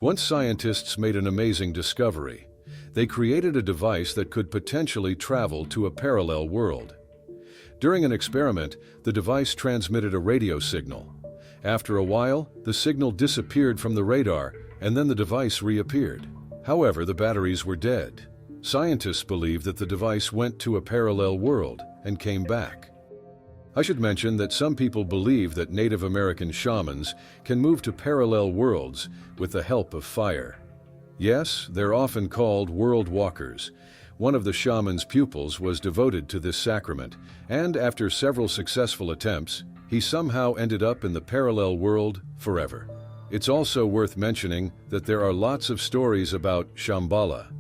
Once scientists made an amazing discovery. They created a device that could potentially travel to a parallel world. During an experiment, the device transmitted a radio signal. After a while, the signal disappeared from the radar, and then the device reappeared. However, the batteries were dead. Scientists believe that the device went to a parallel world and came back. I should mention that some people believe that Native American shamans can move to parallel worlds with the help of fire. Yes, they're often called Worldwalkers. One of the shaman's pupils was devoted to this sacrament, and after several successful attempts, he somehow ended up in the parallel world forever. It's also worth mentioning that there are lots of stories about Shambhala,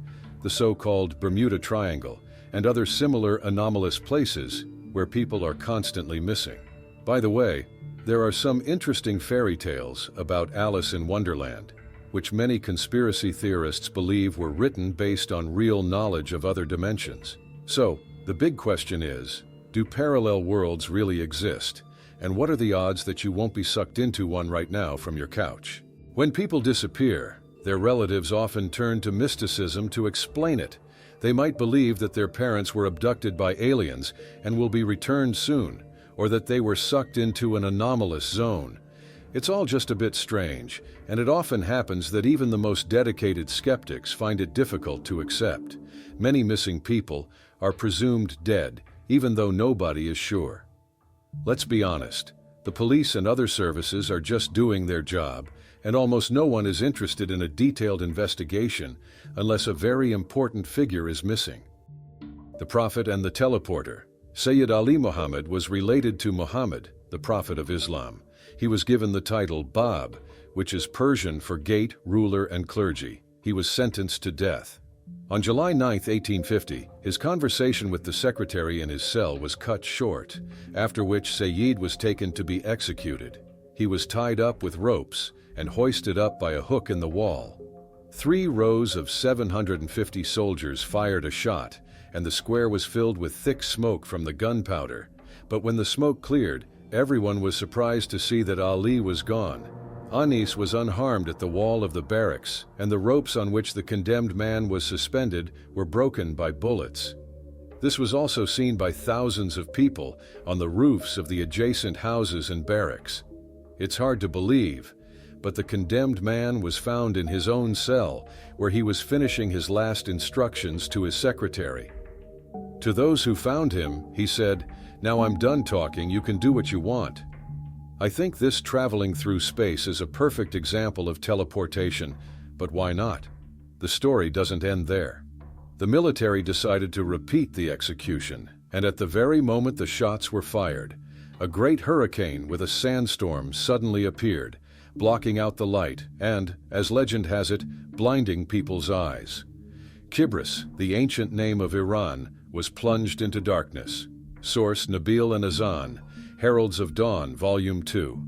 the so-called Bermuda Triangle, and other similar anomalous places where people are constantly missing. By the way, there are some interesting fairy tales about Alice in Wonderland, which many conspiracy theorists believe were written based on real knowledge of other dimensions. So, the big question is, do parallel worlds really exist? And what are the odds that you won't be sucked into one right now from your couch? When people disappear, their relatives often turn to mysticism to explain it. They might believe that their parents were abducted by aliens and will be returned soon, or that they were sucked into an anomalous zone. It's all just a bit strange, and it often happens that even the most dedicated skeptics find it difficult to accept. Many missing people are presumed dead, even though nobody is sure. Let's be honest, the police and other services are just doing their job, and almost no one is interested in a detailed investigation unless a very important figure is missing. The Prophet and the Teleporter. Sayyid Ali Muhammad was related to Muhammad, the Prophet of Islam. He was given the title Bab, which is Persian for gate, ruler, and clergy. He was sentenced to death. On July 9, 1850, his conversation with the secretary in his cell was cut short, after which Sayyid was taken to be executed. He was tied up with ropes and hoisted up by a hook in the wall. 3 rows of 750 soldiers fired a shot, and the square was filled with thick smoke from the gunpowder. But when the smoke cleared, everyone was surprised to see that Ali was gone. Anis was unharmed at the wall of the barracks, and the ropes on which the condemned man was suspended were broken by bullets. This was also seen by thousands of people on the roofs of the adjacent houses and barracks. It's hard to believe, but the condemned man was found in his own cell, where he was finishing his last instructions to his secretary. To those who found him, he said, "Now I'm done talking, you can do what you want." I think this traveling through space is a perfect example of teleportation, but why not? The story doesn't end there. The military decided to repeat the execution, and at the very moment the shots were fired, a great hurricane with a sandstorm suddenly appeared, blocking out the light and, as legend has it, blinding people's eyes. Kibris, the ancient name of Iran, was plunged into darkness. Source: Nabil and Azan, Heralds of Dawn, Volume 2.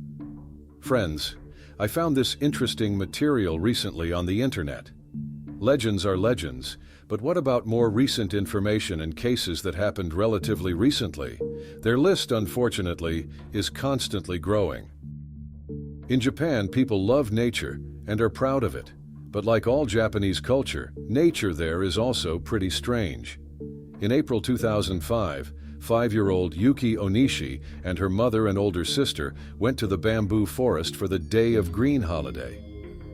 Friends, I found this interesting material recently on the internet. Legends are legends, but what about more recent information and cases that happened relatively recently? Their list, unfortunately, is constantly growing. In Japan, people love nature and are proud of it. But like all Japanese culture, nature there is also pretty strange. In April 2005, 5-year-old Yuki Onishi and her mother and older sister went to the bamboo forest for the Day of Green holiday.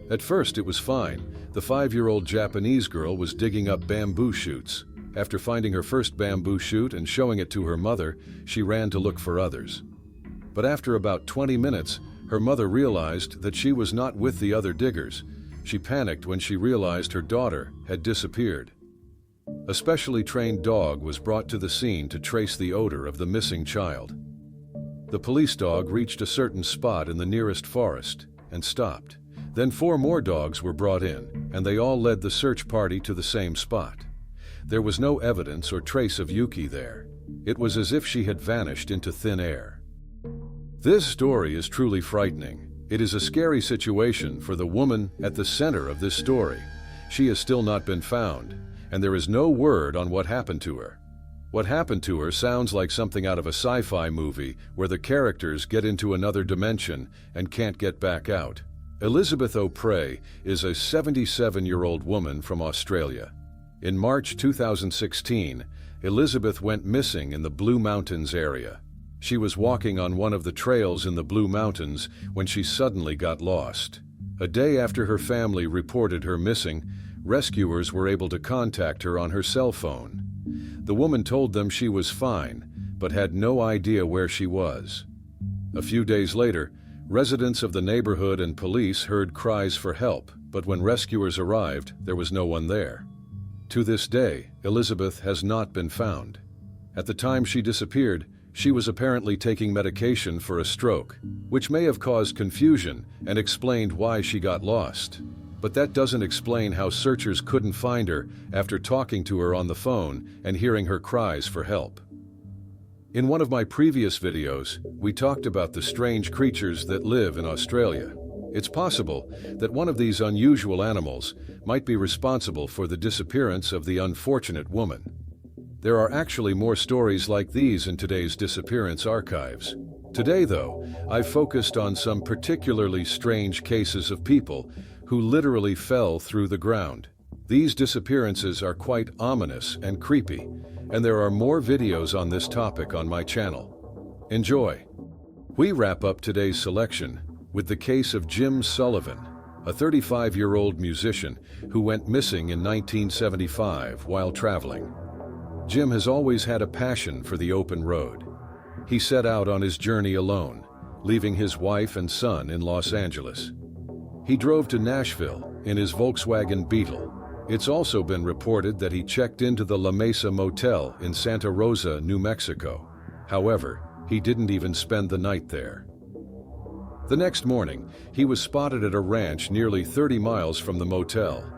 At first it was fine. The 5-year-old Japanese girl was digging up bamboo shoots. After finding her first bamboo shoot and showing it to her mother, she ran to look for others. But after about 20 minutes, her mother realized that she was not with the other diggers. She panicked when she realized her daughter had disappeared. A specially trained dog was brought to the scene to trace the odor of the missing child. The police dog reached a certain spot in the nearest forest and stopped. Then 4 more dogs were brought in, and they all led the search party to the same spot. There was no evidence or trace of Yuki there. It was as if she had vanished into thin air. This story is truly frightening. It is a scary situation for the woman at the center of this story. She has still not been found, and there is no word on what happened to her. What happened to her sounds like something out of a sci-fi movie where the characters get into another dimension and can't get back out. Elizabeth O'Prey is a 77-year-old woman from Australia. In March 2016, Elizabeth went missing in the Blue Mountains area. She was walking on one of the trails in the Blue Mountains when she suddenly got lost. A day after her family reported her missing, rescuers were able to contact her on her cell phone. The woman told them she was fine, but had no idea where she was. A few days later, residents of the neighborhood and police heard cries for help, but when rescuers arrived, there was no one there. To this day, Elizabeth has not been found. At the time she disappeared, she was apparently taking medication for a stroke, which may have caused confusion and explained why she got lost. But that doesn't explain how searchers couldn't find her after talking to her on the phone and hearing her cries for help. In one of my previous videos, we talked about the strange creatures that live in Australia. It's possible that one of these unusual animals might be responsible for the disappearance of the unfortunate woman. There are actually more stories like these in today's disappearance archives. Today, though, I've focused on some particularly strange cases of people who literally fell through the ground. These disappearances are quite ominous and creepy, and there are more videos on this topic on my channel. Enjoy! We wrap up today's selection with the case of Jim Sullivan, a 35-year-old musician who went missing in 1975 while traveling. Jim has always had a passion for the open road. He set out on his journey alone, leaving his wife and son in Los Angeles. He drove to Nashville in his Volkswagen Beetle. It's also been reported that he checked into the La Mesa Motel in Santa Rosa, New Mexico. However, he didn't even spend the night there. The next morning, he was spotted at a ranch nearly 30 miles from the motel.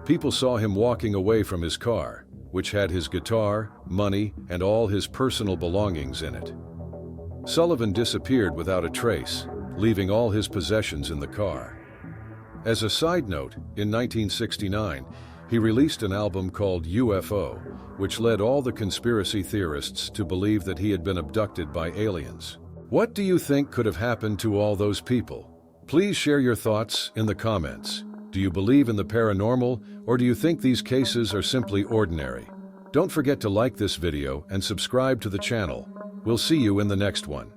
People saw him walking away from his car, which had his guitar, money, and all his personal belongings in it. Sullivan disappeared without a trace, leaving all his possessions in the car. As a side note, in 1969, he released an album called UFO, which led all the conspiracy theorists to believe that he had been abducted by aliens. What do you think could have happened to all those people? Please share your thoughts in the comments. Do you believe in the paranormal, or do you think these cases are simply ordinary? Don't forget to like this video and subscribe to the channel. We'll see you in the next one.